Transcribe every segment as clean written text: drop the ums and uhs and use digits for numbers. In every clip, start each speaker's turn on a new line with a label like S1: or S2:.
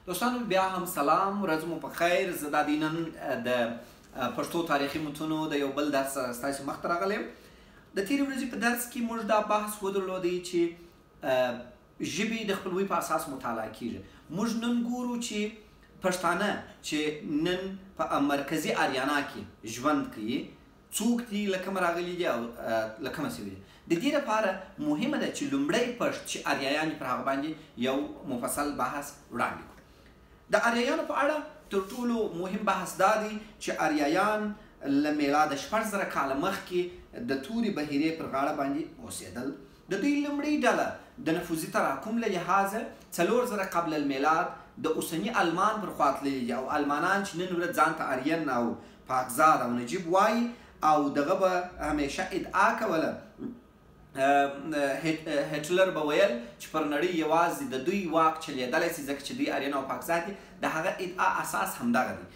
S1: دوستانو بیا هم سلام، ورځ مو په خیر. زه دا نن د پښتو تاریخي متونو د یو بل درس سره ستاسو مخ ته راغلی یم. د تېرې ورځې په درس کې موږ دا بحث ودرلودی چې ژبې د خپلوۍ په اساس مطالعه کیږي. موږ نن ګورو چې پښتانه چې نن په مرکزي اریانا کې ژوند کوي څوک دي، له کومه راغلي دي او له کومه سوي دي. د دې لپاره مهمه ده چې لومړی پښت چې اریایان پر هغه باندې یو مفصل بحث وړاندې کړو. د اریایانو په اړه تر ټولو مهم بحث دا دی چې اریایان له میلاد 4000 کاله مخکې د تورې بحیرې پر غاړه باندې اوسېدل. د دوی لومړۍ ډله د نفوذي تراکم له لحاظه 4000 قبل المیلاد د اوسني المان پر خوا تللي دي، او المانان چې نن ورځ ځان ته ارین او پاکزاد او نجیب وایي او دغه به همیشه ادعا کوله، هټلر به ویل چې پر نړۍ یوازې د دوی واک چلیدلی سي ځکه چې دوی ارین او پاکزاد دي. د هغه ادعا اساس همدغه دی.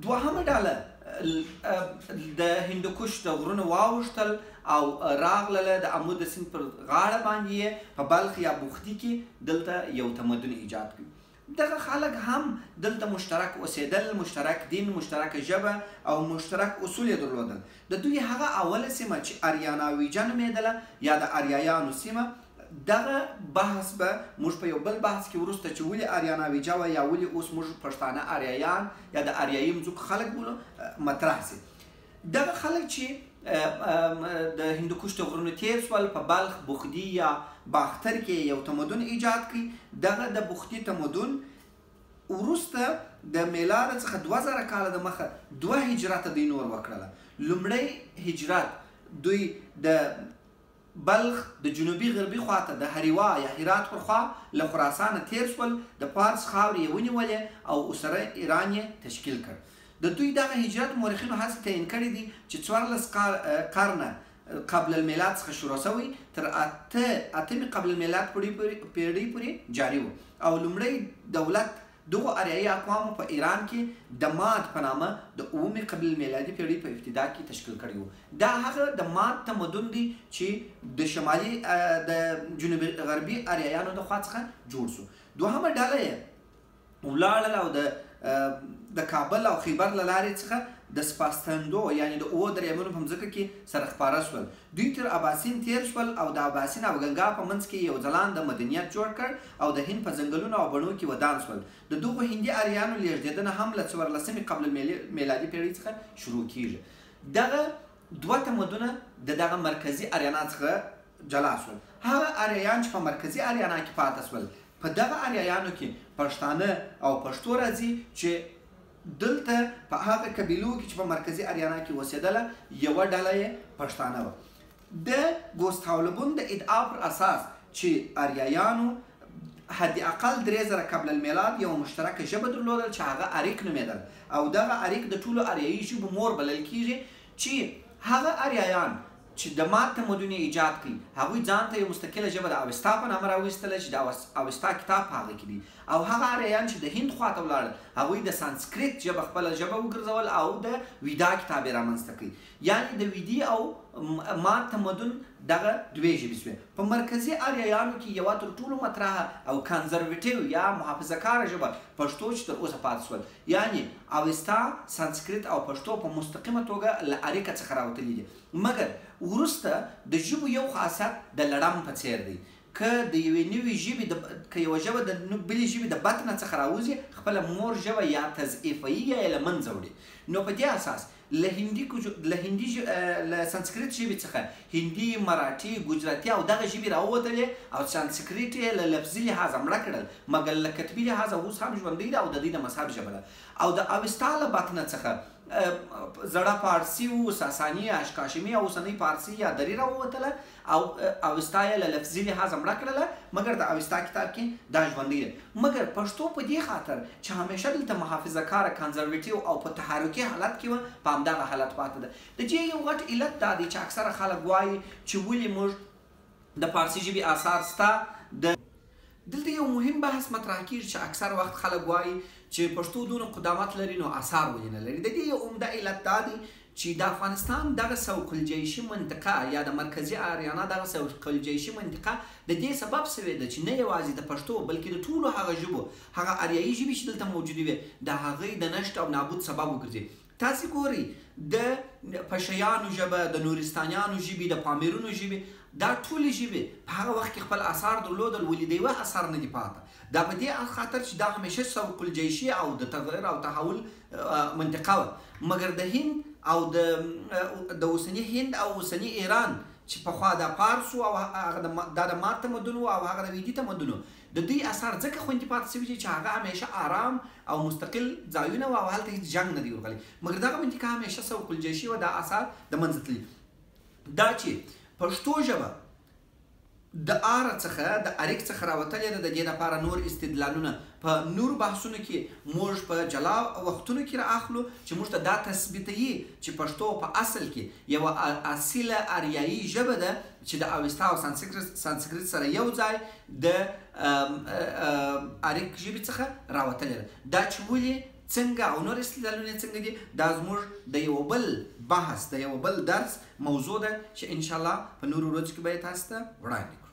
S1: دوهمه ډله د هندوکش د غرونو واوښتل او راغلله د امو د سیند پر غاړه باندې په بلخ یا بوختي کې دلته یو تمدن ایجاد کړي. دغه خلک هم دلته مشترک اوسېدل، مشترک دین، مشترک ژبه او مشترک اصول یې درلودل. د دوی هغه اوله سیمه چې اریاناویجه نومېدله یا د اریایانو سیمه، دغه بحث به موږ په یو بل بحث کې وروسته چې ولې اریاناویجه وه یا ولې اوس موږ پښتانه اریایان یا د اریایي مځکو خلک بولو مطرح سي. دغه خلک چې د هندوکش د غرونو تیر شول، په بلخ، بخدي یا باختر کې یو تمدن ایجاد کړي. دغه د بخدي تمدن وروسته د میلاد څخه 2000 کاله د مخه 2 هجرته دوی نور وکړله. لومړی هجرت دوی د بلخ د جنوبي غربي خواته د هریوا یا هرات پر خوا له خراسانه تیر شول، د پارس خاورې یې ونیولې او اوسره ایران یې تشکیل کړ. د دوی دغه هجرت مورخینو هڅې تعیین کړي دي چې 14 قرنه قبل المیلاد څخه شروع شوی تر 8 قبل المیلاد پیړۍ پورې جاري و، او لومړی دولت دغو اریایي اقوامو په ایران کې د ماد په نامه د 9 قبل المیلادي پیړۍ په ابتدا کې تشکیل کړی و. دا هغه د ماد تمدن دی چې د شمالي د جنوبي غربي اریایانو د خوا څخه جوړ شو. دوهمه ډله یې ولاړل او د کابل او خیبر له لارې څخه د سپاستندو یعنې د اوو دریابونو په مځکه کې سره خپاره شول. دوی تر اباسین تیر شول او د اباسین او ګنګا په منځ کې یو ځلانده مدنیت جوړ کړ او د هند په ځنګلونو او بڼو کې ودان شول. د دغو هندي اریانو لېږدېدنه هم له 14 قبل میلادي پیړۍ څخه شروع کیږي. دغه 2 تمدنونه د دغه مرکزي اریانا څخه جلا شول. هغه اریان چې په مرکزي اریانا کې پاتې شول، په دغه اریایانو کې پښتانه او پښتو راځي چې دلته په هغه قبیلو کې چې په مرکزي اریانا کې اوسېدله یوه ډله یې پښتانه وه. د ګوستاولبون د ادعا پر اساس چې اریایانو حد اقل 3000 قبل المیلاد یو مشترکه ژبه درلودل چې هغه اریک نومېدل، او دغه اریک د ټولو اریایي ژبو مور بلل کیږي. چې هغه اریایان چې د ماد تمدن ایجاد کړي هغوی ځان ته یو مستقله ژبه د اوستا په نامه راویستله چې د اوستا کتاب په هغه کې دی، او هغه اریایان چې د هند خواته ولاړل هغوی د سانسکریت ژبه خپله ژبه وګرځول او د ویدا کتاب یې رامنځته کړي. یعنې د ویدي او ماد تمدن دغه 2 ژبې شوې. په مرکزي اریایانو کې یوه تر ټولو مطرحه او کنزرویټیو یا محافظه کاره ژبه پښتو چې تر اوسه پاتې شول. یعنې اوستا، سانسکریت او پښتو په مستقیمه توګه له اریکه څخه راوتلي دي. مګر وروسته د ژبو یو خاصیت د لړم په څیر دی. که د یوې نوې ژبې که یوه ژبه د بلې ژبې د بطنه څخه راوځي، خپله مور ژبه یا تضعیفوي یا یې له منځه وړي. نو په دې اساس له سانسکریت ژبې څخه هندي، مراټي، ګجراتي او دغه ژبې راووتلې او سانسکریت یې له لفظي لحاظه مړه کړل، مګر له کتبي لحاظه اوس هم ژوندی ده او د دوی د مذهب ژبه ده. او د اوستا له بطنه څخه زړه پارسي و، ساساني، اشکاشمي او اوسنۍ پارسي یا دری راووتله او اوستا یې له لفظي لحاظه مړه کړله، مګر د اوستا کتاب کې دا ژوندی ده. مګر پښتو په دې خاطر چې همیشه دلته محافظه کاره، کنزرویټیو او په تحرکي حالت کې وه، په همدغه حالت پاتې ده. د دې یو غټ علت دا دی چې اکثره خلک وایي چې ولې موږ د پارسي ژبې آثار سته. دلته یو مهم بحث مطرح کیږي چې اکثر وخت خلک وایي چې پښتو دونه قدامت لري نو آثار ولې نه لري. د دې یو عمده علت دا دی چې د افغانستان دغه سوق الجیشي منطقه یا د مرکزي آریانا دغه سوق الجیشي منطقه د دې سبب سوې ده چې نه یوازې د پښتو بلکې د ټولو هغه ژبو هغه آریایي ژبې چې دلته موجودې وي د هغې د نشت او نابود سبب وګرځي. تاسې ګورئ د پشیانو ژبه، د نورستانیانو ژبې، د پامیرونو ژبې، دا ټولې ژبې په هغه وخت کې خپل اثار درلودل، ولې د یوه اثر نه دي پاته. دا په دې خاطر چې دا همیشه سوق الجیشي او د تغیر او تحول منطقه وه. مګر د هند او د اوسني هند او اوسني ایران چې پخوا د پارسو او هغه دا د مات تمدن او هغه د ویدي تمدنو د دوی اثار ځکه خوندي پاتې شوي چې هغه همیشه آرام او مستقل ځایونه وو او هلته هېڅ جنګ نه دی ورغلی. مګر دغه منطقه همیشه سوق الجیشي وه، دا اثار د منځه تللي. دا چې پښتو ژبه د آر څخه د اریک څخه راوتلې ده، د دې لپاره نور استدلالونه په نور بحثونو کې موږ په جلا وختونو کې رااخلو چې موږ ته دا تثبیتوي چې پښتو په اصل کې یوه اصیله آریایي ژبه ده چې د اوستا او سانسکریت سره یو ځای د اریک ژبې څخه راوتلې ده. دا چې ولې څنګه او نور استدلالونه څنګه دي، دا زموږ د یو بل بحث د یو بل درس موضوع ده چې انشاءالله په نورو ورځو کې به یې تاسو ته وړاندې کړو.